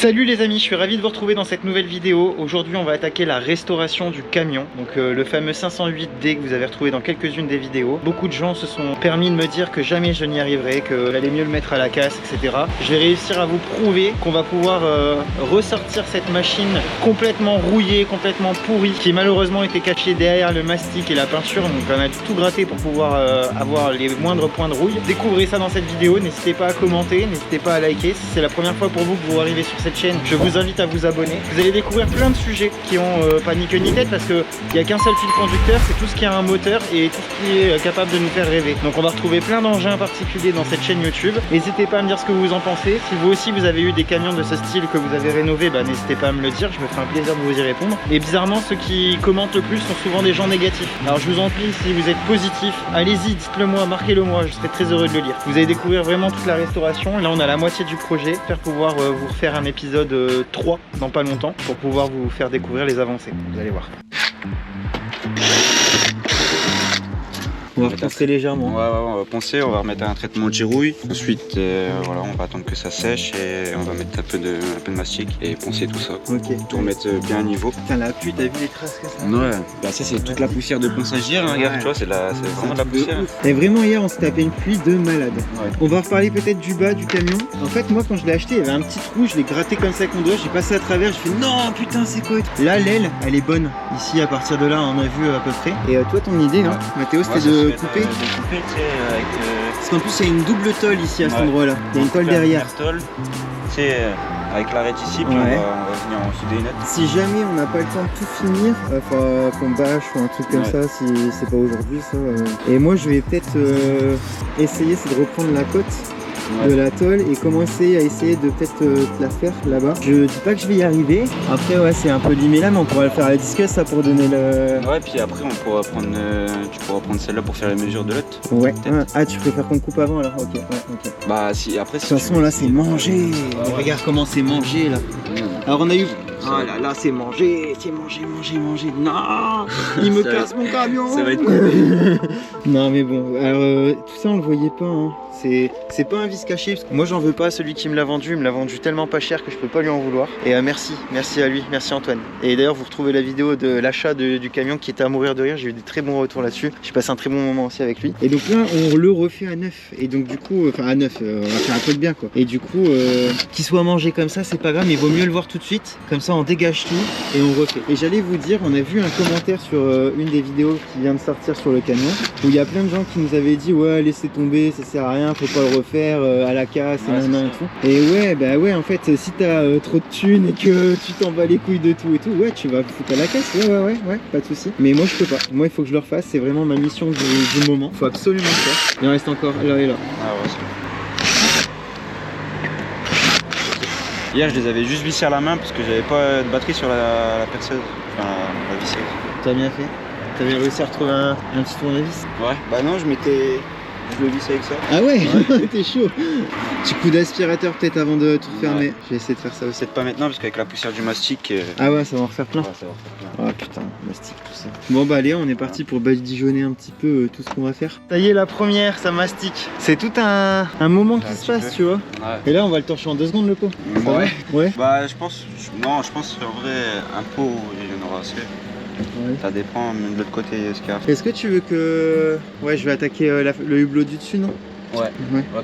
Salut les amis, je suis ravi de vous retrouver dans cette nouvelle vidéo. Aujourd'hui on va attaquer la restauration du camion, donc le fameux 508D que vous avez retrouvé dans quelques-unes des vidéos. Beaucoup de gens se sont permis de me dire que jamais je n'y arriverai, que valait mieux le mettre à la casse, etc. Je vais réussir à vous prouver qu'on va pouvoir ressortir cette machine complètement rouillée, complètement pourrie, qui malheureusement était cachée derrière le mastic et la peinture. Donc on a tout gratté pour pouvoir avoir les moindres points de rouille. Découvrez ça dans cette vidéo, n'hésitez pas à commenter, n'hésitez pas à liker. Si c'est la première fois pour vous que vous arrivez sur cette chaîne, je vous invite à vous abonner. Vous allez découvrir plein de sujets qui ont pas ni queue ni tête, parce qu'il n'y a qu'un seul fil conducteur, c'est tout ce qui a un moteur et tout ce qui est capable de nous faire rêver. Donc on va retrouver plein d'engins particuliers dans cette chaîne YouTube. N'hésitez pas à me dire ce que vous en pensez. Si vous aussi vous avez eu des camions de ce style que vous avez rénové, bah, n'hésitez pas à me le dire, je me ferai un plaisir de vous y répondre. Et bizarrement, ceux qui commentent le plus sont souvent des gens négatifs. Alors je vous en prie, si vous êtes positif, allez-y, dites-le moi, marquez-le moi, je serai très heureux de le lire. Vous allez découvrir vraiment toute la restauration. Là on a la moitié du projet, j'espère pouvoir vous refaire un épisode 3 dans pas longtemps pour pouvoir vous faire découvrir les avancées. Vous allez voir. On va poncer légèrement. Ouais, on va poncer, on va remettre un traitement de girouille. Ensuite, voilà, on va attendre que ça sèche et on va mettre un peu de mastic et poncer tout ça. Ok. Tout remettre bien à niveau. Putain, la pluie, t'as vu les traces que ça? Ouais, bah ça c'est toute la poussière de ponçage hier, hein, regarde, tu vois, c'est vraiment de la poussière. Et vraiment, hier, on s'est tapé une pluie de malade. Ouais. On va reparler peut-être du bas du camion. En fait, moi, quand je l'ai acheté, il y avait un petit trou, je l'ai gratté comme ça avec mon doigt, j'ai passé à travers, je fais non, putain, c'est quoi? Là, l'aile, elle est bonne. Ici, à partir de là, on a vu à peu près. Et toi, ton idée, non, Mathéo, c'était de couper? Parce qu'en plus il y a une double tôle ici à cet endroit là. Il y a une tôle derrière. Tôle, avec l'arête ici, puis on va venir en souder une autre. Si jamais on n'a pas le temps de tout finir, enfin qu'on bâche ou un truc comme ça, si c'est pas aujourd'hui ça. Et moi je vais peut-être essayer de reprendre la côte de la tôle et commencer à essayer de peut-être la faire là-bas. Je dis pas que je vais y arriver. Après ouais, c'est un peu limé là, mais on pourra le faire à la disquette ça pour donner le... Ouais, puis après on pourra prendre, tu pourras prendre celle-là pour faire les mesures de l'autre. Ouais. Ah, tu préfères qu'on coupe avant alors? Ok, ouais, ok. Bah si, après de toute façon là c'est mangé. Regarde comment c'est mangé là. Alors on a eu... Oh là là, c'est mangé. Non, il me casse mon camion. Ça va être cool. Non mais bon, alors tout ça on le voyait pas, hein. C'est pas un vice caché, parce que moi j'en veux pas à celui qui me l'a vendu, il me l'a vendu tellement pas cher que je peux pas lui en vouloir. Et merci à lui, merci Antoine. Et d'ailleurs vous retrouvez la vidéo de l'achat du camion qui était à mourir de rire, j'ai eu des très bons retours là-dessus. J'ai passé un très bon moment aussi avec lui. Et donc là on le refait à neuf, et donc du coup, enfin à neuf, on va faire un peu de bien quoi. Et du coup, qu'il soit mangé comme ça c'est pas grave, mais il vaut mieux le voir tout de suite, comme ça on dégage tout et on refait. Et j'allais vous dire, on a vu un commentaire sur une des vidéos qui vient de sortir sur le camion, où il y a plein de gens qui nous avaient dit ouais laissez tomber, ça sert à rien, faut pas le refaire à la casse et nanana et tout. Et ouais, bah ouais, en fait, si t'as trop de thunes et que tu t'en bats les couilles de tout et tout, ouais, tu vas foutre à la casse, ouais, pas de soucis. Mais moi, je peux pas. Moi, il faut que je le refasse, c'est vraiment ma mission du moment. Faut absolument le faire. Il en reste encore là et là. Ah ouais, c'est bon. Hier, je les avais juste vissés à la main parce que j'avais pas de batterie sur la perceuse, enfin la visseuse. T'as bien fait. T'avais réussi à retrouver un petit tournevis? Ouais. Bah non, je le vissais avec ça. Ah ouais, t'es chaud. Petit coup d'aspirateur peut-être avant de tout refermer. Je vais essayer de faire ça aussi. Peut-être pas maintenant parce qu'avec la poussière du mastic... Ah ouais, ça va en refaire plein. Ouais, ça va en refaire plein. Ah putain, mastic tout ça. Bon bah allez, on est parti pour badigeonner un petit peu tout ce qu'on va faire. Ça y est, la première, ça mastique. C'est tout un moment qui se passe, tu vois. Ouais. Et là, on va le torcher en 2 secondes le pot. Ouais. Bah je pense en vrai un pot il y en aura assez. Ouais. Ça dépend même de l'autre côté ce qu'il y a. Est-ce que tu veux que... Ouais, je vais attaquer le hublot du dessus, non? Ouais,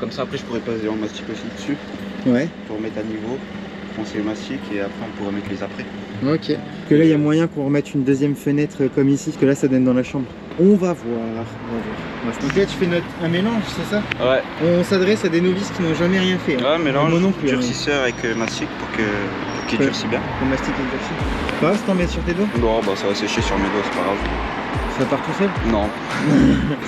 comme ça après je pourrais passer en mastic aussi dessus. Ouais. Pour remettre à niveau, poncer le mastic et après on pourra mettre les après. Ok. Parce que là il y a moyen qu'on remette une deuxième fenêtre comme ici, parce que là ça donne dans la chambre. On va voir. Donc là tu fais un mélange, c'est ça? Ouais. On s'adresse à des novices qui n'ont jamais rien fait. Ouais, mélange, moi non plus, durcisseur avec mastic pour qu'il durcisse bien. Le mastic est durci. Pas si t'en mets sur tes doigts? Non, bah ça va sécher sur mes doigts, c'est pas grave. Ça part tout seul? Non.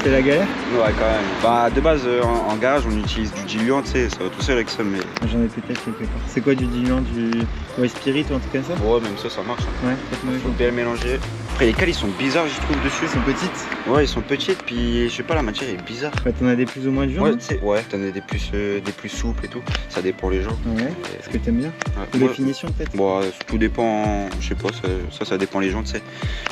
C'est la galère? Ouais, quand même. Bah de base en garage on utilise du diluant, tu sais, ça va tout seul avec ça, mais... J'en ai peut-être quelque part. C'est quoi du diluant? Du White Spirit ou un truc comme ça? Ouais, même ça marche. Hein. Ouais, faut bien le mélanger. Après les cales ils sont bizarres je trouve dessus. Elles sont petites. Ouais ils sont petites puis je sais pas la matière est bizarre. Ouais, t'en as des plus ou moins durs. Ouais, t'en as des plus souples et tout. Ça dépend les gens. Ouais. Est-ce que t'aimes bien? Ouais. Ou les finitions peut-être? Bon, tout dépend, je sais pas, ça dépend les gens, tu sais.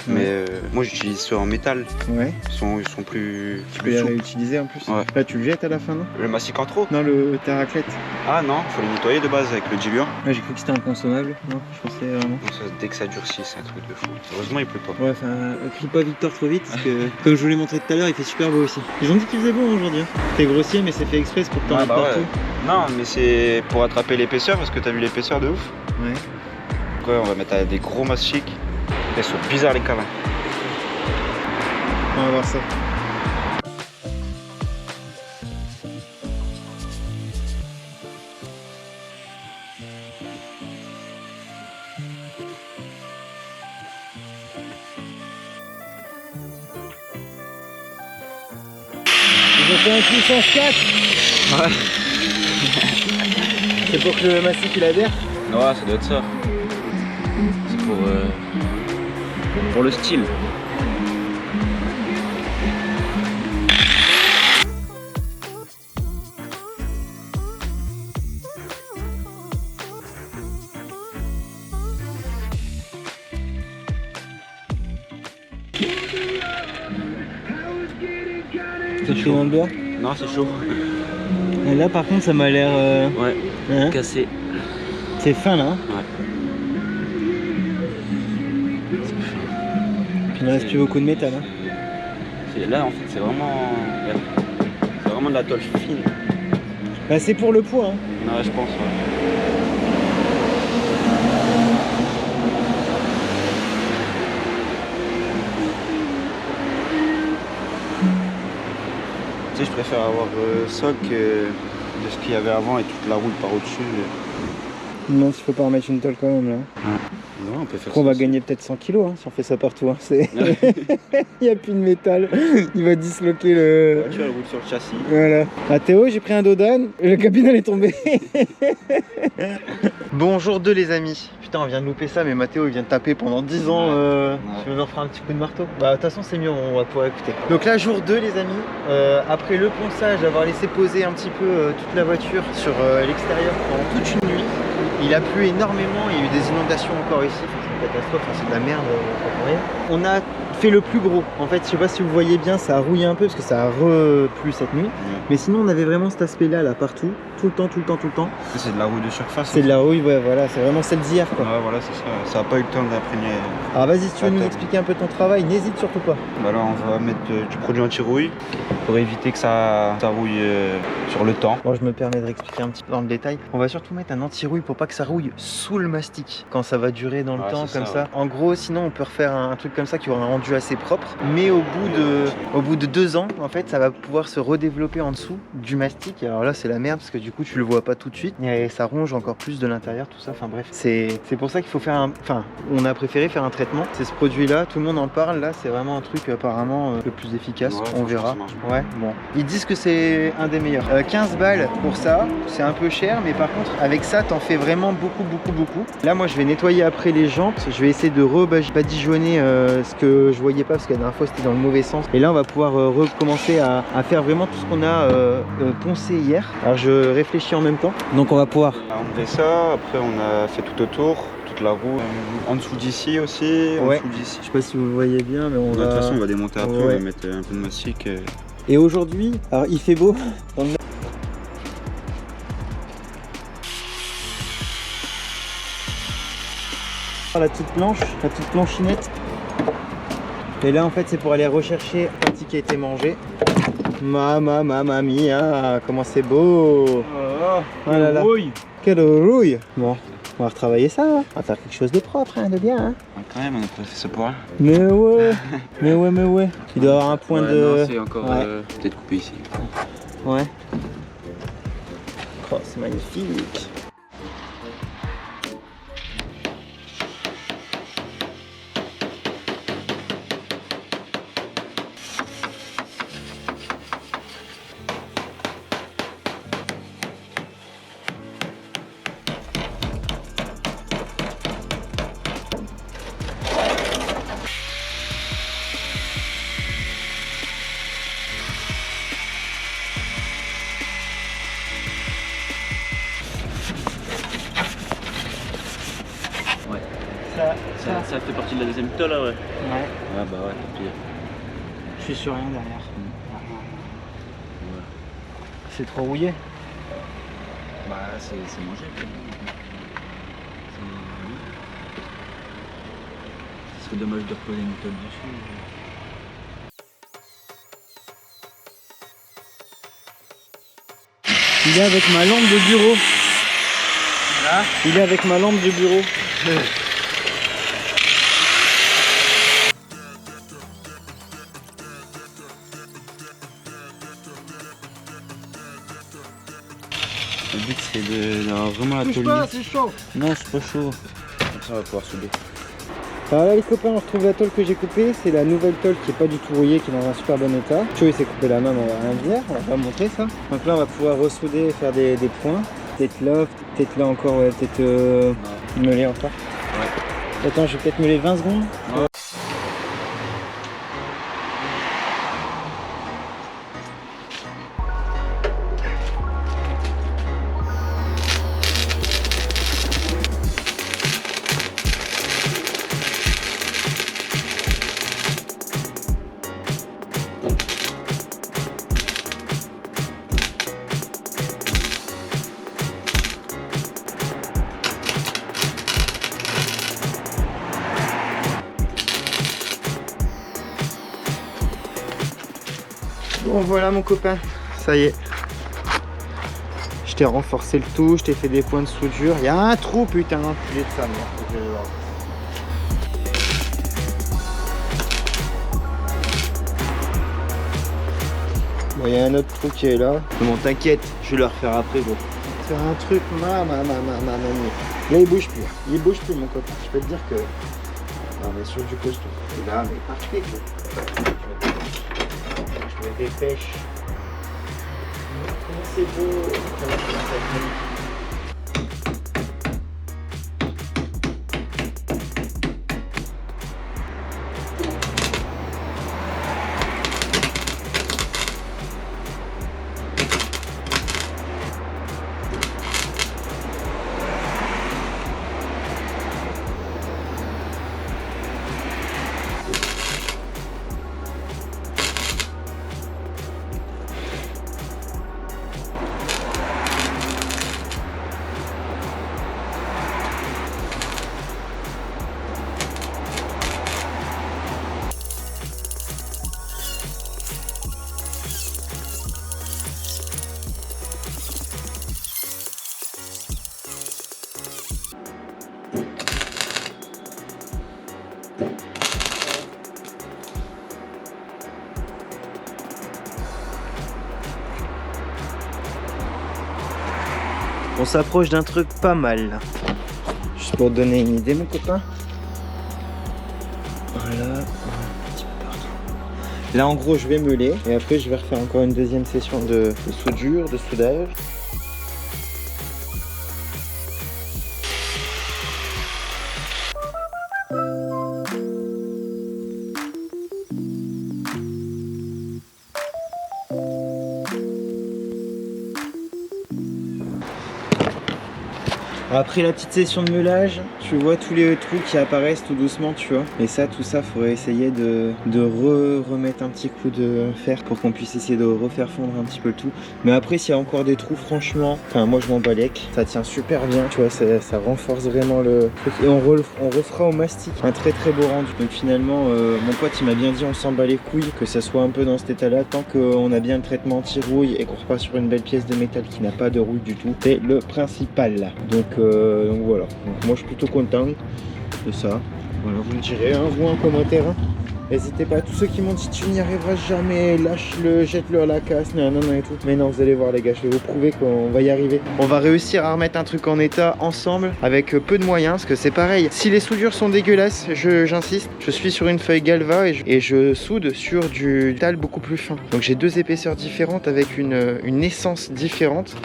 Ouais. Mais moi j'utilise ceux en métal. Ouais. Ils sont plus. Tu peux les réutiliser en plus. Ouais. Là tu le jettes à la fin, non? Le mastic en trop? Non, ta raclette. Ah non, faut les nettoyer de base avec le diluant. Ouais, j'ai cru que c'était inconsommable. Non, je pensais vraiment. Dès que ça durcit, c'est un truc de fou. Heureusement il pleut pas. Ouais, enfin, crie pas Victor trop vite parce que, comme je vous l'ai montré tout à l'heure, il fait super beau aussi. Ils ont dit qu'il faisait beau aujourd'hui. C'est grossier, mais c'est fait exprès pour que t'en mettes partout. Ouais. Non, mais c'est pour attraper l'épaisseur parce que t'as vu l'épaisseur de ouf. Ouais. Donc ouais, on va mettre des gros mastiques. Elles sont bizarres les câlins. On va voir ça. Ils ont fait un puissance 4. Ouais. C'est pour que le mastic il adhère. Ouais, ça doit être ça. C'est pour le style. C'est chaud dans le doigt. Non, c'est chaud. Et là par contre ça m'a l'air Ouais, hein, cassé. c'est fin là. Hein. Ouais. Puis il ne reste plus beaucoup de métal. Hein. Là en fait c'est vraiment de la tôle fine. Bah, c'est pour le poids. Hein. Ouais, je pense. Ouais. Tu sais, je préfère avoir ça que de ce qu'il y avait avant et toute la roule par au-dessus. Non, il faut pas remettre une tôle quand même là. Non, on peut faire Après, on va gagner peut-être 100 kilos hein, si on fait ça partout. Hein. Il n'y a plus de métal. Il va disloquer le. La voiture elle roule sur le châssis. Voilà. À Théo, j'ai pris un Dodan. La cabine elle est tombée. Bonjour 2 les amis. Putain, on vient de louper ça, mais Mathéo il vient de taper pendant 10 ans. Tu veux nous refaire un petit coup de marteau? Bah, de toute façon, c'est mieux, on va pouvoir écouter. Donc là, jour 2, les amis. Après le ponçage, avoir laissé poser un petit peu toute la voiture sur l'extérieur pendant toute une nuit. Il a plu énormément, il y a eu des inondations encore ici, c'est une catastrophe, c'est de la merde, pas pour rien. On a fait le plus gros, en fait je sais pas si vous voyez bien, ça a rouillé un peu parce que ça a replu cette nuit. Mais sinon on avait vraiment cet aspect là, partout, tout le temps. C'est de la rouille de surface. C'est de la rouille, ouais voilà, c'est vraiment celle d'hier quoi. Ouais voilà c'est ça, ça n'a pas eu le temps d'imprégner. Alors vas-y si tu veux nous expliquer un peu ton travail, n'hésite surtout pas. Bah là on va mettre du produit anti-rouille pour éviter que ça rouille sur le temps. Bon je me permets de réexpliquer un petit peu dans le détail. On va surtout mettre un anti-rouille pour pas que ça rouille sous le mastic quand ça va durer dans le temps comme ça. En gros sinon on peut refaire un truc comme ça qui aura un rendu assez propre. Mais au bout de 2 ans en fait ça va pouvoir se redévelopper en dessous du mastic. Alors là c'est la merde parce que du coup tu le vois pas tout de suite et ça ronge encore plus de l'intérieur tout ça. Enfin bref c'est pour ça qu'il faut faire on a préféré faire un traitement. C'est ce produit là, tout le monde en parle là, c'est vraiment un truc apparemment le plus efficace. Ouais, on verra. Ouais bon. Ils disent que c'est un des meilleurs. 15 balles pour ça, c'est un peu cher mais par contre avec ça t'en fais vraiment beaucoup. Là moi je vais nettoyer après les jantes, je vais essayer de rebadigeonner ce que je voyais pas parce que la dernière fois c'était dans le mauvais sens. Et là on va pouvoir recommencer à faire vraiment tout ce qu'on a poncé hier. Alors je réfléchis en même temps. Donc on va pouvoir enlever ça, après on a fait tout autour, toute la roue, en dessous d'ici aussi, en dessous d'ici. Je sais pas si vous le voyez bien mais on va... De toute façon on va démonter après, on va mettre un peu de mastic. Et aujourd'hui, alors il fait beau dans le... la petite planchinette. Et là en fait c'est pour aller rechercher un petit qui a été mangé. Mamma mia, comment c'est beau. Oh là là. Quelle rouille. Bon, on va retravailler ça, hein. On va faire quelque chose de propre, hein, de bien. Hein. Ouais, quand même, on a pas fait ça pour rien. Mais ouais, mais ouais. Il doit avoir un point de... Non, c'est encore peut-être coupé ici. Ouais. Oh, c'est magnifique. Ça fait partie de la deuxième tôle là, ouais. Ouais. Ah bah ouais, tant pis. Je suis sur rien derrière. Ouais. C'est trop rouillé. Bah c'est mangé. Ce serait dommage de reposer une tôle dessus. Il est avec ma lampe de bureau. Là. Il est avec ma lampe de bureau. Le but c'est d'avoir vraiment la tôle. C'est chaud. Non, c'est pas chaud. Comme ça on va pouvoir souder. Alors là les copains, on retrouve la tôle que j'ai coupée. C'est la nouvelle tôle qui est pas du tout rouillée, qui est dans un super bon état. Tu vois, il s'est coupé la main, mais on va rien dire. On va pas montrer ça. Donc là on va pouvoir ressouder et faire des points. Peut-être là encore, ouais, peut-être meuler encore. Ouais. Attends, je vais peut-être meuler 20 secondes. Ouais. Bon voilà mon copain, ça y est. Je t'ai renforcé le tout, je t'ai fait des points de soudure. Il y a un trou putain, enculé de ça. Bon, il y a un autre trou qui est là. Bon t'inquiète, je vais le refaire après gros. C'est un truc, Là il bouge plus, mon copain. Je peux te dire que... On est sur du costaud. Et là, mais parfait quoi. Je me dépêche. Comment c'est beau. Ça va être magnifique. On s'approche d'un truc pas mal là. Juste pour te donner une idée mon copain. Voilà, un petit peu partout. Là en gros je vais meuler et après je vais refaire encore une deuxième session de soudure, de soudage. Après la petite session de meulage, tu vois tous les trous qui apparaissent tout doucement, tu vois. Et ça, tout ça, faudrait essayer de remettre un petit coup de fer pour qu'on puisse essayer de refaire fondre un petit peu le tout. Mais après, s'il y a encore des trous, franchement, enfin moi je m'en balèque. Ça tient super bien, tu vois, ça renforce vraiment le truc. Et on refera au mastic un très très beau rendu. Donc finalement, mon pote il m'a bien dit on s'en bat les couilles, que ça soit un peu dans cet état-là, tant qu'on a bien le traitement anti-rouille et qu'on repart sur une belle pièce de métal qui n'a pas de rouille du tout. C'est le principal. Donc voilà, donc moi je suis plutôt content de ça. Voilà, vous me direz, hein, vous en commentaire. Hein. N'hésitez pas, tous ceux qui m'ont dit tu n'y arriveras jamais, lâche-le, jette-le à la casse, non et tout. Mais non, vous allez voir les gars, je vais vous prouver qu'on va y arriver. On va réussir à remettre un truc en état ensemble avec peu de moyens, parce que c'est pareil. Si les soudures sont dégueulasses, j'insiste, je suis sur une feuille Galva et je soude sur du métal beaucoup plus fin. Donc j'ai deux épaisseurs différentes avec une essence différente.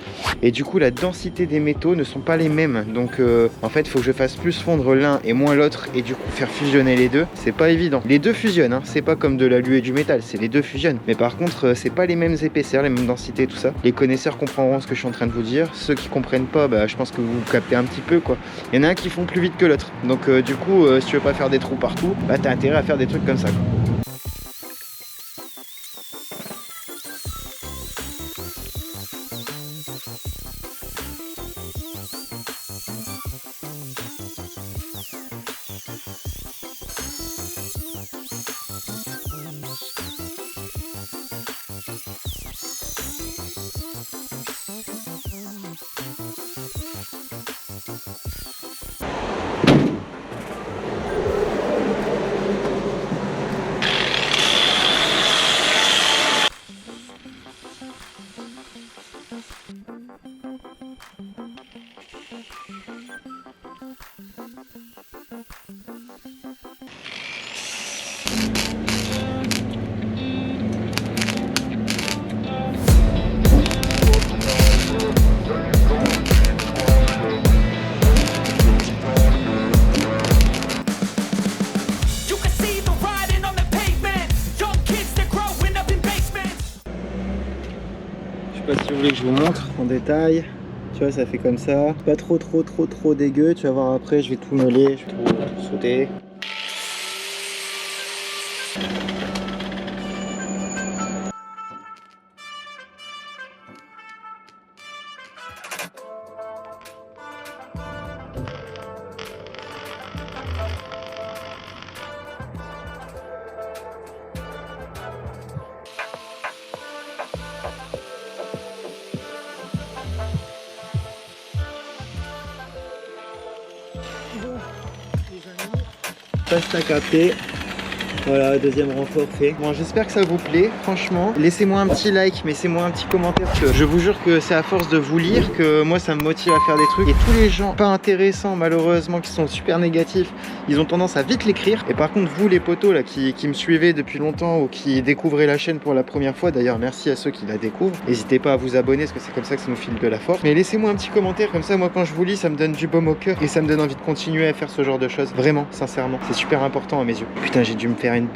Et du coup la densité des métaux ne sont pas les mêmes. Donc en fait il faut que je fasse plus fondre l'un et moins l'autre et du coup faire fusionner les deux. C'est pas évident. Les deux fusionnent fusionnent, hein. C'est pas comme de l'alu et du métal, c'est les deux fusionnent. Mais par contre, c'est pas les mêmes épaisseurs, les mêmes densités, tout ça. Les connaisseurs comprendront ce que je suis en train de vous dire. Ceux qui comprennent pas, bah, je pense que vous captez un petit peu quoi. Il y en a un qui font plus vite que l'autre. Donc du coup, si tu veux pas faire des trous partout, bah t'as intérêt à faire des trucs comme ça, quoi. Je sais pas si vous voulez que je vous montre en détail. Tu vois, ça fait comme ça. Pas trop dégueu. Tu vas voir après, je vais tout mêler, je vais tout sauter. Passe à capter. Voilà, deuxième renfort fait. Bon, j'espère que ça vous plaît, franchement. Laissez-moi un petit like, laissez-moi un petit commentaire. Je vous jure que c'est à force de vous lire que moi, ça me motive à faire des trucs. Et tous les gens pas intéressants, malheureusement, qui sont super négatifs, ils ont tendance à vite l'écrire. Et par contre, vous, les potos, là, qui me suivez depuis longtemps ou qui découvrez la chaîne pour la première fois, d'ailleurs, merci à ceux qui la découvrent. N'hésitez pas à vous abonner, parce que c'est comme ça que ça nous file de la force. Mais laissez-moi un petit commentaire, comme ça, moi, quand je vous lis, ça me donne du baume au cœur. Et ça me donne envie de continuer à faire ce genre de choses. Vraiment, sincèrement. C'est super important à mes yeux. Putain, j'ai dû me faire une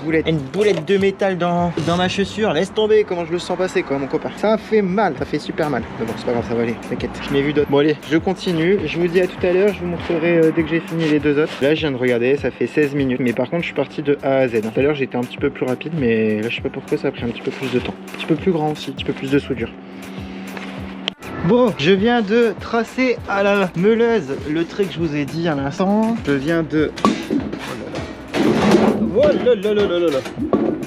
boulette de métal dans ma chaussure. Laisse tomber comment je le sens passer quoi, mon copain. Ça fait mal, ça fait super mal. Mais bon, c'est pas grave, ça va aller, t'inquiète. Je n'ai vu d'autres. Bon allez, je continue. Je vous dis à tout à l'heure. Je vous montrerai dès que j'ai fini les deux autres. Là, je viens de regarder, ça fait 16 minutes. Mais par contre, je suis parti de A à Z. Tout à l'heure, j'étais un petit peu plus rapide, mais là, je sais pas pourquoi ça a pris un petit peu plus de temps. Un petit peu plus grand aussi, un petit peu plus de soudure. Bon, je viens de tracer à la meuleuse le trait que je vous ai dit à l'instant. Je viens de... Oh là là là là là là.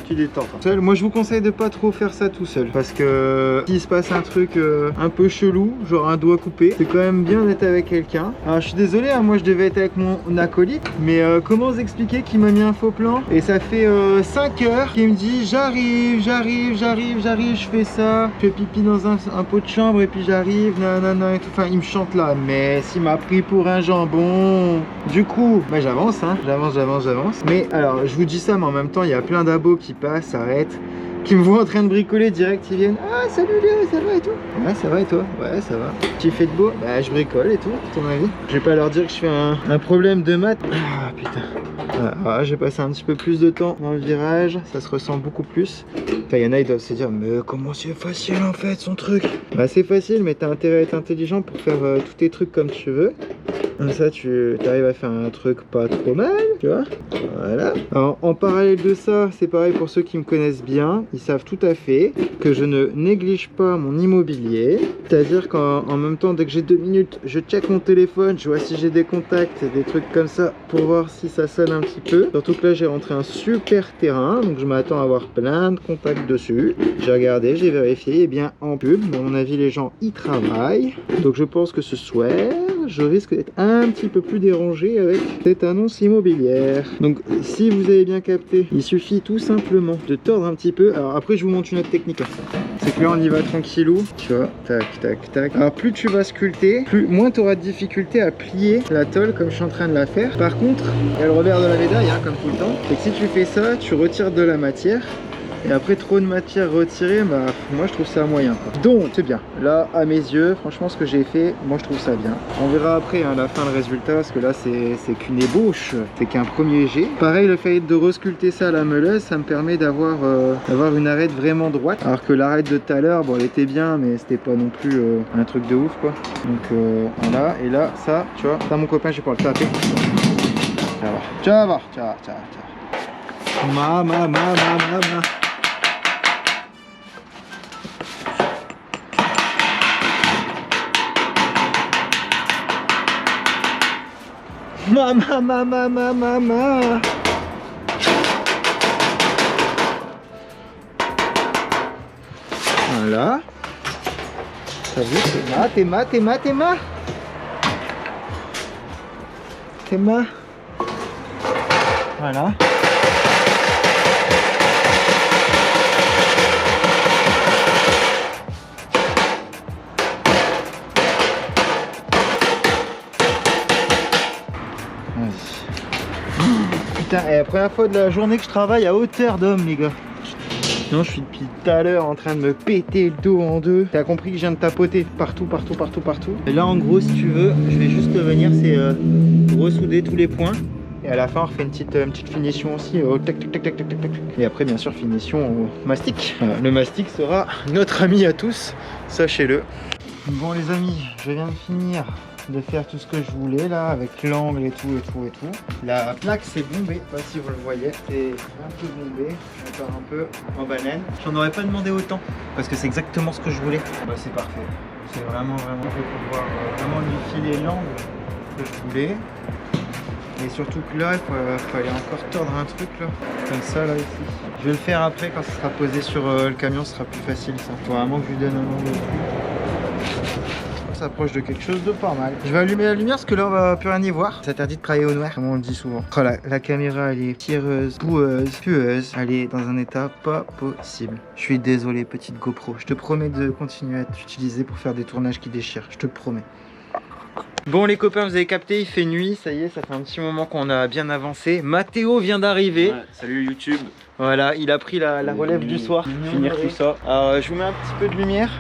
Tu détends. Seul, moi je vous conseille de pas trop faire ça tout seul. Parce que s'il se passe un truc un peu chelou, genre un doigt coupé, c'est quand même bien d'être avec quelqu'un. Alors je suis désolé, hein, moi je devais être avec mon acolyte. Mais comment vous expliquer qu'il m'a mis un faux plan? Et ça fait 5 heures qu'il me dit j'arrive, je fais ça. Je fais pipi dans un pot de chambre et puis j'arrive, nanana et tout. Enfin il me chante là, mais s'il m'a pris pour un jambon. Du coup, bah j'avance, hein. J'avance. Mais alors je vous dis ça, mais en même temps il y a plein d'abos qui passent, s'arrêtent, qui me voient en train de bricoler direct, ils viennent. Ah salut Léo, ça va et tout? Ouais ça va et toi? Ouais ça va. Tu fais de beau? Bah je bricole et tout, à ton avis. Je vais pas leur dire que je fais un problème de maths. Ah putain. Voilà, j'ai passé un petit peu plus de temps dans le virage, ça se ressent beaucoup plus. Enfin il y en a, ils doivent se dire mais comment c'est facile en fait son truc. Bah c'est facile, mais t'as intérêt à être intelligent pour faire tous tes trucs comme tu veux. Comme ça tu arrives à faire un truc pas trop mal, tu vois. Voilà. Alors en parallèle de ça, c'est pareil pour ceux qui me connaissent bien, ils savent tout à fait que je ne néglige pas mon immobilier. C'est-à-dire qu'en même temps, dès que j'ai 2 minutes, je check mon téléphone, je vois si j'ai des contacts et des trucs comme ça pour voir si ça sonne un petit peu. Surtout que là j'ai rentré un super terrain, donc je m'attends à avoir plein de contacts dessus. J'ai regardé, j'ai vérifié, et bien en pub, à mon avis les gens y travaillent. Donc je pense que ce soir, je risque d'être un petit peu plus dérangé avec cette annonce immobilière. Donc si vous avez bien capté, il suffit tout simplement de tordre un petit peu. Alors après je vous montre une autre technique. C'est que là on y va tranquillou, tu vois, tac. Alors plus tu vas sculpter, moins tu auras de difficulté à plier la tôle comme je suis en train de la faire. Par contre, il y a le revers de la médaille, hein, comme tout le temps. C'est que si tu fais ça, tu retires de la matière. Et après trop de matière retirée, bah moi je trouve ça moyen quoi. Donc c'est bien. Là à mes yeux, franchement ce que j'ai fait, moi je trouve ça bien. On verra après à la fin le résultat parce que là c'est qu'une ébauche, c'est qu'un premier jet. Pareil le fait de resculpter ça à la meuleuse, ça me permet d'avoir une arête vraiment droite. Alors que l'arête de tout à l'heure, bon elle était bien mais c'était pas non plus un truc de ouf quoi. Donc voilà, et là ça, tu vois, ça mon copain je vais pouvoir le taper. Tu vas voir, tu vas voir, tu vas voir, tu vas voir. Mama. Voilà. T'as vu, tes mains. Voilà. Putain, et la première fois de la journée que je travaille à hauteur d'homme, les gars. Sinon, je suis depuis tout à l'heure en train de me péter le dos en deux. T'as compris que je viens de tapoter partout. Et là, en gros, si tu veux, je vais juste venir, c'est ressouder tous les points. Et à la fin, on refait une petite finition aussi. Tac. Et après, bien sûr, finition au mastic. Voilà, le mastic sera notre ami à tous, sachez-le. Bon, les amis, je viens de finir de faire tout ce que je voulais là avec l'angle et tout. La plaque s'est bombée, je sais pas si vous le voyez, c'est un peu bombé, encore un peu en banane. J'en aurais pas demandé autant parce que c'est exactement ce que je voulais. Bah, c'est parfait, c'est vraiment je vais pouvoir vraiment lui filer l'angle que je voulais. Et surtout que là, il fallait encore tordre un truc là, comme ça là ici. Je vais le faire après quand ça sera posé sur le camion, ce sera plus facile ça. Faut vraiment que je lui donne un angle. S'approche de quelque chose de pas mal. Je vais allumer la lumière parce que là on va plus rien y voir. C'est interdit de travailler au noir, comme on le dit souvent. Oh, la caméra elle est tireuse, boueuse, pueuse. Elle est dans un état pas possible. Je suis désolé petite GoPro. Je te promets de continuer à t'utiliser pour faire des tournages qui déchirent. Je te promets. Bon les copains, vous avez capté, il fait nuit, ça y est, ça fait un petit moment qu'on a bien avancé. Mathéo vient d'arriver. Ouais, salut YouTube. Voilà, il a pris la relève du soir. Finir tout ça. Alors je vous mets un petit peu de lumière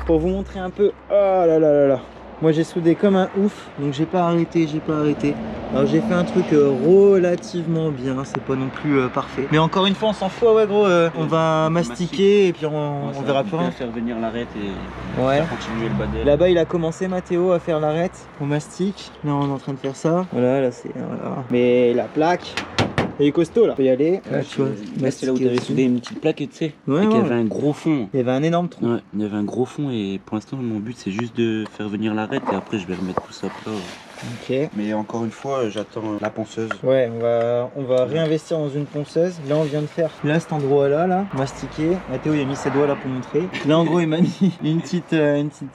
pour vous montrer un peu. Oh là là. Moi j'ai soudé comme un ouf, donc j'ai pas arrêté. Alors j'ai fait un truc relativement bien, c'est pas non plus parfait. Mais encore une fois on s'en fout, ouais gros, on va mastiquer et puis on verra plus rien. Faire venir l'arête et ouais. Continuer le badel. Là-bas il a commencé Mathéo à faire l'arête, on mastique. Là on est en train de faire ça. Voilà, là c'est... Voilà. Mais la plaque... Il est costaud là, on peut y aller. Là, tu vois, c'est là où tu avais soudé une petite plaque, tu sais. Ouais, et qu'il y avait un gros fond. Il y avait un énorme trou. Ouais, il y avait un gros fond et pour l'instant mon but c'est juste de faire venir l'arête et après je vais remettre tout ça plat. Ok. Mais encore une fois, j'attends la ponceuse. Ouais, on va réinvestir dans une ponceuse. Là, on vient de faire là cet endroit là, mastiqué. Mathéo il a mis ses doigts là pour montrer. Là, en gros, il m'a mis une petite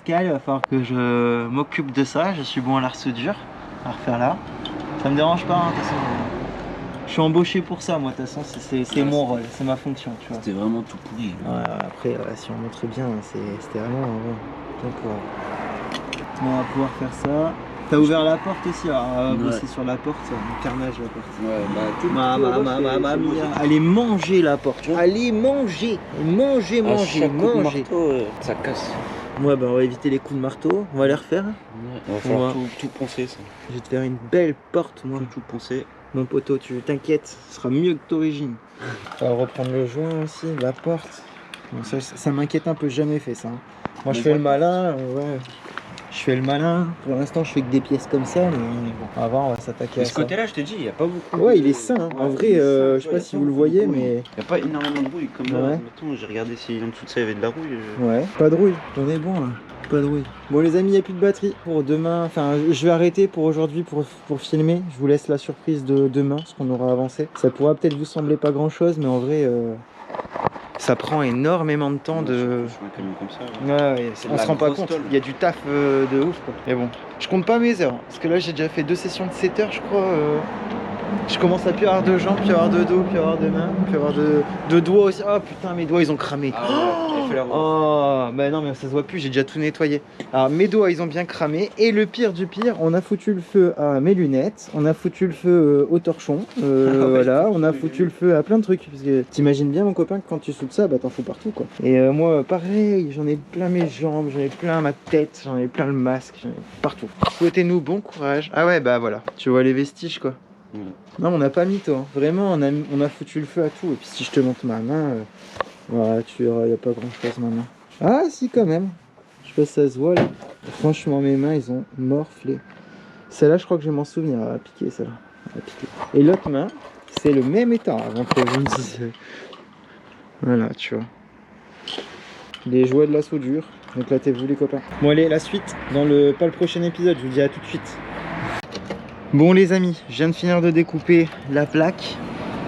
cale. Il va falloir que je m'occupe de ça. Je suis bon à la soudure, à refaire là. Ça me dérange pas, hein, de toute façon. Je suis embauché pour ça, moi, de toute façon, c'est mon rôle, c'est ma fonction, tu vois. C'était vraiment tout pourri. Ouais, après, si on montre bien, c'était vraiment donc, on va pouvoir faire ça. T'as ouvert la porte aussi, alors on va bosser sur la porte, un carnage la porte. Ouais, bah tout allez manger la porte, allez manger, manger. Marteau, ça casse. Ouais, bah on va éviter les coups de marteau, on va les refaire. Ouais, on va faire tout poncer ça. Je vais te faire une belle porte, moi. Tout poncer. Mon poteau, tu t'inquiètes, ce sera mieux que d'origine. On va reprendre le joint aussi, la porte. Bon, ça m'inquiète un peu, jamais fait ça. Moi je fais le malin, ouais. Je fais le malin, pour l'instant je fais que des pièces comme ça, mais bon, on va voir, on va s'attaquer à ça. Ce côté-là, je te dis, il n'y a pas beaucoup. Ouais, il est sain, hein. En vrai, je sais pas si vous le voyez, mais... Il n'y a pas énormément de rouille, comme là, mettons, j'ai regardé si en dessous de ça il y avait de la rouille. Ouais, pas de rouille, on est bon là. Pas de rouille. Bon les amis, il n'y a plus de batterie pour demain. Enfin, je vais arrêter pour aujourd'hui pour filmer. Je vous laisse la surprise de demain, ce qu'on aura avancé. Ça pourra peut-être vous sembler pas grand chose, mais en vrai, ça prend énormément de temps de... Comme ça, ouais, on se rend pas compte. Il y a du taf de ouf quoi. Mais bon, je compte pas mes heures. Parce que là j'ai déjà fait 2 sessions de 7 heures je crois. Je commence à plus avoir de jambes, plus avoir de dos, plus avoir de mains, plus avoir de doigts aussi. Oh putain, mes doigts ils ont cramé. Oh, bah non, mais ça se voit plus, j'ai déjà tout nettoyé. Alors, mes doigts ils ont bien cramé. Et le pire du pire, on a foutu le feu à mes lunettes, on a foutu le feu au torchon. Voilà, on a foutu le feu à plein de trucs. Parce que t'imagines bien, mon copain, que quand tu sautes ça, bah t'en fous partout quoi. Et moi, pareil, j'en ai plein mes jambes, j'en ai plein ma tête, j'en ai plein le masque, j'en ai partout. Souhaitez-nous bon courage. Ah ouais, bah voilà, tu vois les vestiges quoi. Non, on n'a pas mis toi. Vraiment, on a foutu le feu à tout. Et puis si je te montre ma main, voilà, tu verras, il n'y a pas grand chose maintenant. Ah si quand même. Je sais pas si ça se voit là. Franchement, mes mains, ils ont morflé. Celle-là, je crois que je vais m'en souvenir. Elle a piqué celle-là. Elle a piqué. Et l'autre main, c'est le même état avant que je me dise. Voilà, tu vois. Les jouets de la soudure. Éclatez-vous les copains. Bon allez, la suite dans pas le prochain épisode. Je vous dis à tout de suite. Bon les amis, je viens de finir de découper la plaque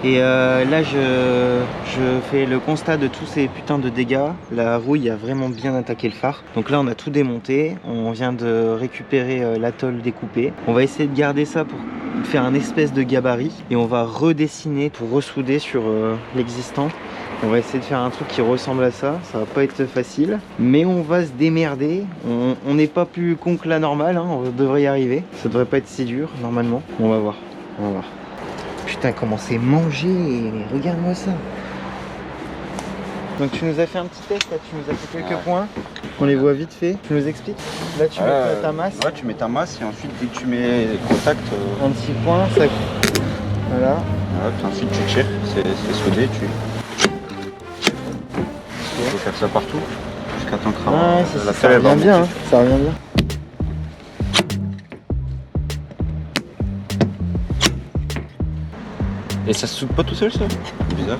et là je fais le constat de tous ces putains de dégâts. La rouille a vraiment bien attaqué le phare. Donc là on a tout démonté, on vient de récupérer la tôle découpée. On va essayer de garder ça pour faire un espèce de gabarit et on va redessiner pour ressouder sur l'existant. On va essayer de faire un truc qui ressemble à ça, ça va pas être facile, mais on va se démerder. On n'est pas plus con que la normale, hein. On devrait y arriver. Ça devrait pas être si dur normalement. On va voir, on va voir. Putain, comment c'est mangé, regarde-moi ça. Donc tu nous as fait un petit test, là, tu nous as fait quelques points. On les voit vite fait. Tu nous expliques? Là tu mets ta masse. Ouais, tu mets ta masse et ensuite dès que tu mets contact. Un petit point, ça. Voilà. Voilà, puis ensuite tu tires, c'est soudé, tu faut faire ça partout jusqu'à ton cravate. Ça revient bien, hein. Ça revient bien. Et ça se soude pas tout seul ça? C'est bizarre.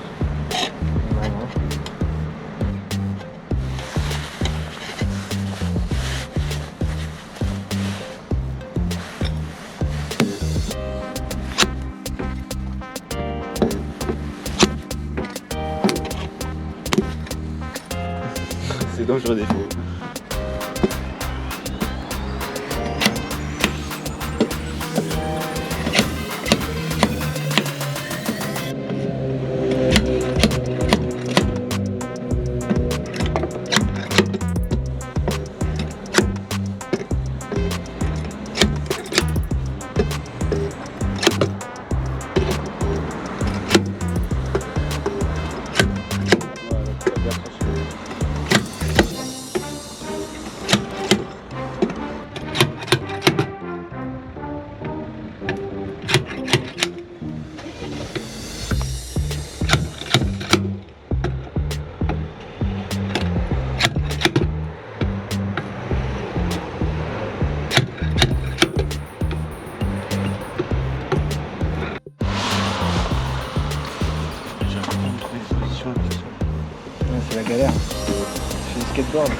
C'est dangereux des fois. C'est la galère. Je fais du skateboard.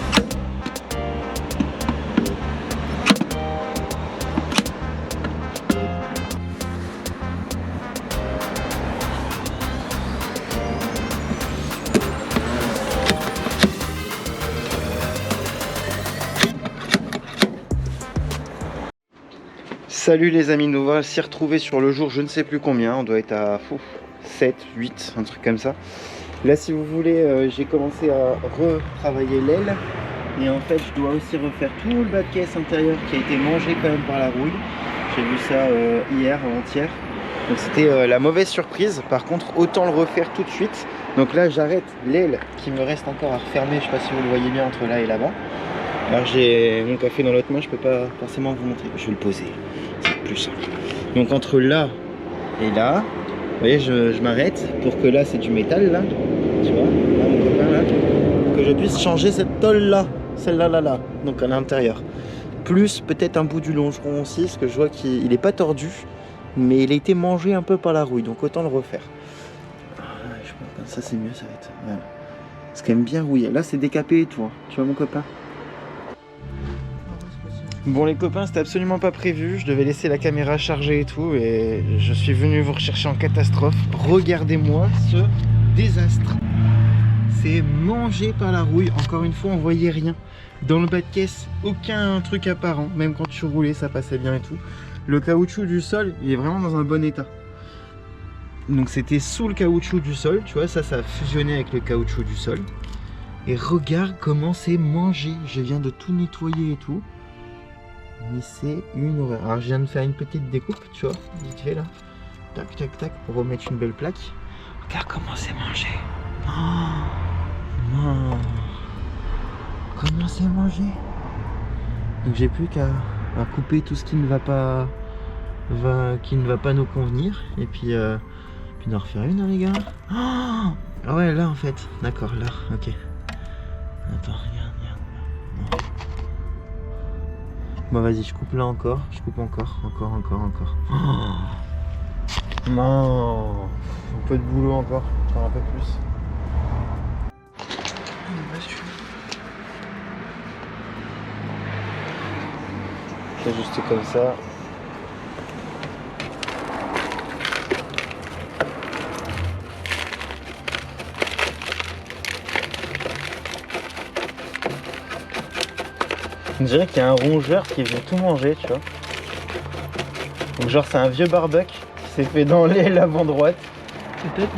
Salut les amis, nous voici retrouvés sur le jour je ne sais plus combien. On doit être à 7, 8, un truc comme ça. Là si vous voulez, j'ai commencé à retravailler l'aile. Et en fait je dois aussi refaire tout le bas de caisse intérieur qui a été mangé quand même par la rouille. J'ai vu ça hier, avant-hier. Donc c'était la mauvaise surprise. Par contre autant le refaire tout de suite. Donc là j'arrête l'aile qui me reste encore à refermer. Je sais pas si vous le voyez bien entre là et là-bas. Alors j'ai mon café dans l'autre main, je peux pas forcément vous montrer. Je vais le poser, c'est plus simple. Donc entre là et là, vous voyez, je m'arrête pour que là c'est du métal là. Tu vois, là mon copain là. Pour que je puisse changer cette tôle là, celle-là là. Donc à l'intérieur. Plus peut-être un bout du longeron aussi, parce que je vois qu'il est pas tordu, mais il a été mangé un peu par la rouille, donc autant le refaire. Je pense que ça c'est mieux, ça va être. Voilà. C'est quand même bien rouillé. Là c'est décapé et tout, hein. Tu vois mon copain. Bon les copains, c'était absolument pas prévu, je devais laisser la caméra chargée et tout et je suis venu vous rechercher en catastrophe. Regardez-moi ce désastre. C'est mangé par la rouille, encore une fois on voyait rien. Dans le bas de caisse, aucun truc apparent, même quand tu roulais ça passait bien et tout. Le caoutchouc du sol, il est vraiment dans un bon état. Donc c'était sous le caoutchouc du sol, tu vois, ça a fusionné avec le caoutchouc du sol. Et regarde comment c'est mangé. Je viens de tout nettoyer et tout. Mais c'est une horreur. Alors je viens de faire une petite découpe, tu vois, vite fait là. Tac, tac, tac, pour remettre une belle plaque. Regarde comment c'est mangé. Oh, non. Comment c'est mangé. Donc j'ai plus qu'à couper tout ce qui ne va pas nous convenir. Et puis d'en refaire une, hein, les gars. Oh, ah ouais, là en fait. D'accord, là, ok. Attends, regarde. Non. Bon, vas-y, je coupe là encore. Je coupe encore. Oh, non. Un peu de boulot encore un peu plus. Je fais juste comme ça. On dirait qu'il y a un rongeur qui veut tout manger, tu vois. Donc genre c'est un vieux barbecue qui s'est fait dans l'aile avant droite. Peut-être.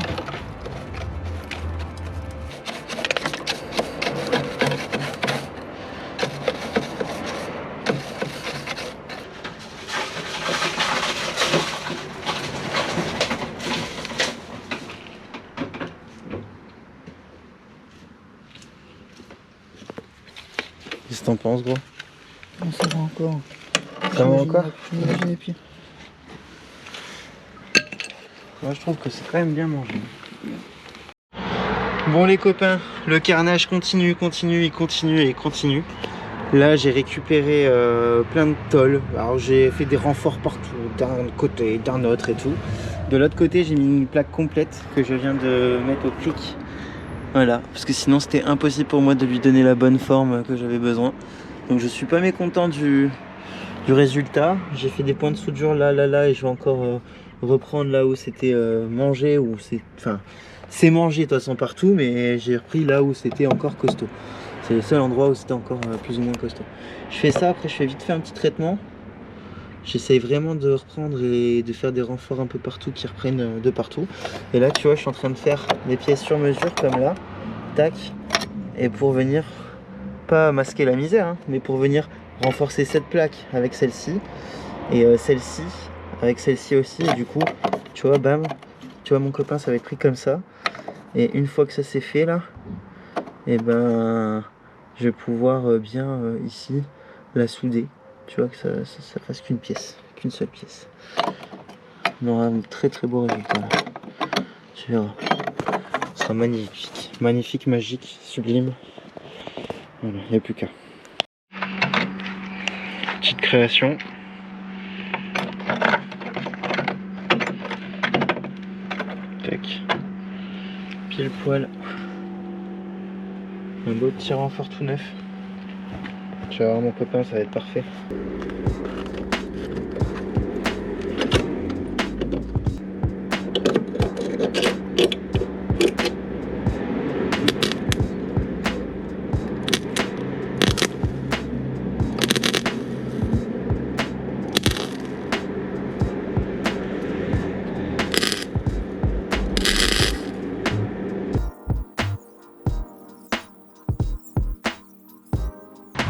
Qu'est-ce que t'en penses, gros? Non, ça va encore. Ça va encore? J'imagine les pieds. Moi je trouve que c'est quand même bien mangé. Bon les copains, le carnage continue. Là j'ai récupéré plein de tôles. Alors j'ai fait des renforts partout, d'un côté, d'un autre et tout. De l'autre côté j'ai mis une plaque complète que je viens de mettre au clic. Voilà, parce que sinon c'était impossible pour moi de lui donner la bonne forme que j'avais besoin. Donc je suis pas mécontent du résultat. J'ai fait des points de soudure là et je vais encore reprendre là où c'était mangé, où c'est... Enfin, c'est mangé de toute façon partout, mais j'ai repris là où c'était encore costaud. C'est le seul endroit où c'était encore plus ou moins costaud. Je fais ça, après je fais vite fait un petit traitement. J'essaye vraiment de reprendre et de faire des renforts un peu partout qui reprennent de partout. Et là tu vois je suis en train de faire des pièces sur mesure comme là. Tac. Et pour venir, pas masquer la misère, hein, mais pour venir renforcer cette plaque avec celle-ci. Et celle-ci avec celle-ci aussi. Et du coup, tu vois, bam. Tu vois mon copain ça va être pris comme ça. Et une fois que ça c'est fait là, et ben je vais pouvoir bien ici la souder. Tu vois que ça fasse qu'une pièce, qu'une seule pièce. On aura un très beau résultat là. Tu verras. Ce sera magnifique. Magnifique, magique, sublime. Voilà, il n'y a plus qu'à. Petite création. Tac. Pile poil. Un beau petit renfort tout neuf. Tu vas voir mon copain, ça va être parfait.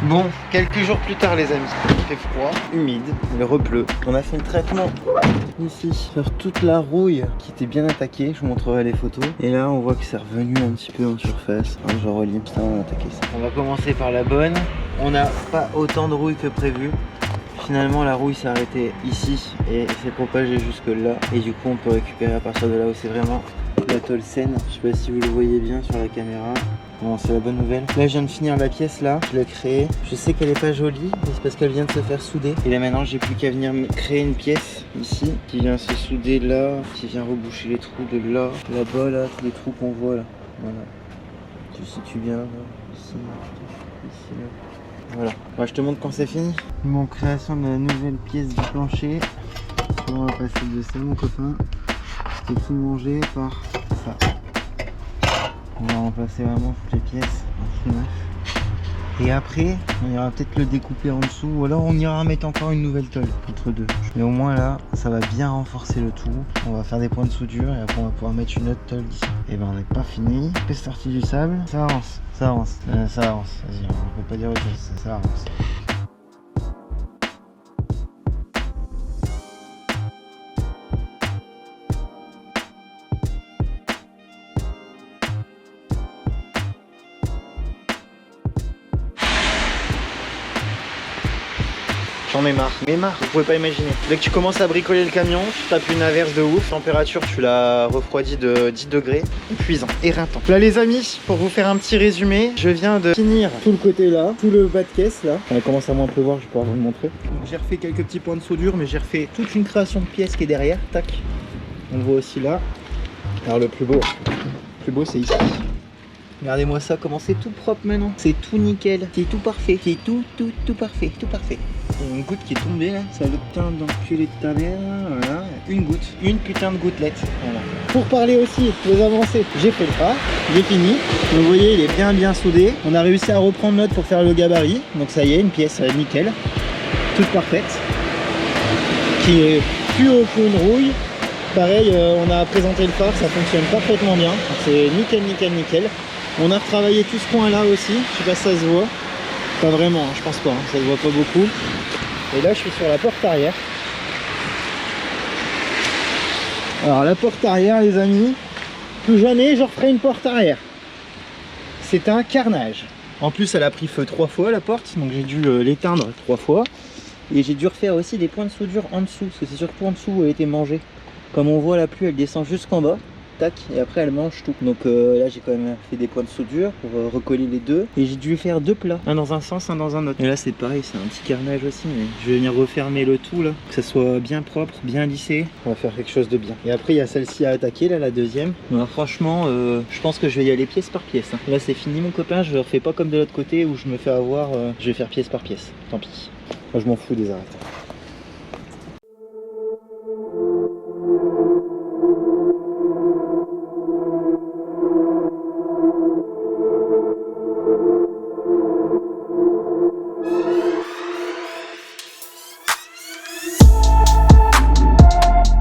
Bon, quelques jours plus tard les amis, il fait froid, humide, il repleut. On a fait le traitement ici sur toute la rouille qui était bien attaquée, je vous montrerai les photos. Et là on voit que c'est revenu un petit peu en surface. Hein, je relis, putain on a attaqué ça. On va commencer par la bonne. On n'a pas autant de rouille que prévu. Finalement la rouille s'est arrêtée ici et s'est propagée jusque là. Et du coup on peut récupérer à partir de là où c'est vraiment la tôle saine. Je sais pas si vous le voyez bien sur la caméra. Bon, c'est la bonne nouvelle. Là, je viens de finir la pièce là, je l'ai créée. Je sais qu'elle est pas jolie, mais c'est parce qu'elle vient de se faire souder. Et là maintenant, j'ai plus qu'à venir créer une pièce ici qui vient se souder là, qui vient reboucher les trous de là, là-bas là, tous les trous qu'on voit là. Voilà. Tu situes bien là, ici, là. Voilà. Bon, je te montre quand c'est fini. Mon création de la nouvelle pièce du plancher. On va passer de ça, mon copain. C'était tout mangé par ça. On va remplacer vraiment toutes les pièces en tout neuf. Et après, on ira peut-être le découper en dessous, ou alors on ira mettre encore une nouvelle tôle entre deux. Mais au moins là, ça va bien renforcer le tout. On va faire des points de soudure et après on va pouvoir mettre une autre tôle d'ici. Et ben on n'est pas fini. Est sorti du sable, ça avance, ça avance, ça avance. Vas-y, on peut pas dire autre chose, ça avance. J'en ai marre, mais marre, vous pouvez pas imaginer. Dès que tu commences à bricoler le camion, tu tapes une averse de ouf, température tu l'as refroidi de 10 degrés, épuisant, éreintant. Là les amis, pour vous faire un petit résumé, je viens de finir tout le côté là, tout le bas de caisse là. Ça commence à moins pleuvoir, je vais pouvoir vous le montrer. J'ai refait quelques petits points de soudure, mais j'ai refait toute une création de pièces qui est derrière, tac. On le voit aussi là. Alors le plus beau c'est ici. Regardez-moi ça, comment c'est tout propre maintenant. C'est tout nickel, c'est tout parfait, c'est tout parfait, tout parfait. Il y a une goutte qui est tombée là, ça le putain d'enculé de ta mère, voilà, une goutte, une putain de gouttelette, voilà. Pour parler aussi des avancées, j'ai fait le pas, il est fini, vous voyez il est bien soudé, on a réussi à reprendre notre pour faire le gabarit, donc ça y est, une pièce nickel, toute parfaite, qui est plus au point de rouille. Pareil, on a présenté le phare, ça fonctionne parfaitement bien, c'est nickel. On a retravaillé tout ce coin là aussi, je sais pas si ça se voit, pas vraiment, hein, je pense pas, hein, ça se voit pas beaucoup. Et là je suis sur la porte arrière. Alors la porte arrière les amis, plus jamais je referai une porte arrière. C'est un carnage. En plus elle a pris feu 3 fois la porte, donc j'ai dû l'éteindre 3 fois. Et j'ai dû refaire aussi des points de soudure en dessous, parce que c'est surtout en dessous où elle a été mangée. Comme on voit la pluie elle descend jusqu'en bas. Tac, et après elle mange tout. Donc là j'ai quand même fait des points de soudure pour recoller les deux. Et j'ai dû faire 2 plats, un dans un sens, un dans un autre. Et là c'est pareil, c'est un petit carnage aussi, mais je vais venir refermer le tout là, que ça soit bien propre, bien lissé. On va faire quelque chose de bien. Et après il y a celle-ci à attaquer, là la deuxième. Alors, franchement, je pense que je vais y aller pièce par pièce. Hein. Là c'est fini mon copain, je ne refais pas comme de l'autre côté où je me fais avoir, je vais faire pièce par pièce. Tant pis. Moi je m'en fous des arêtes.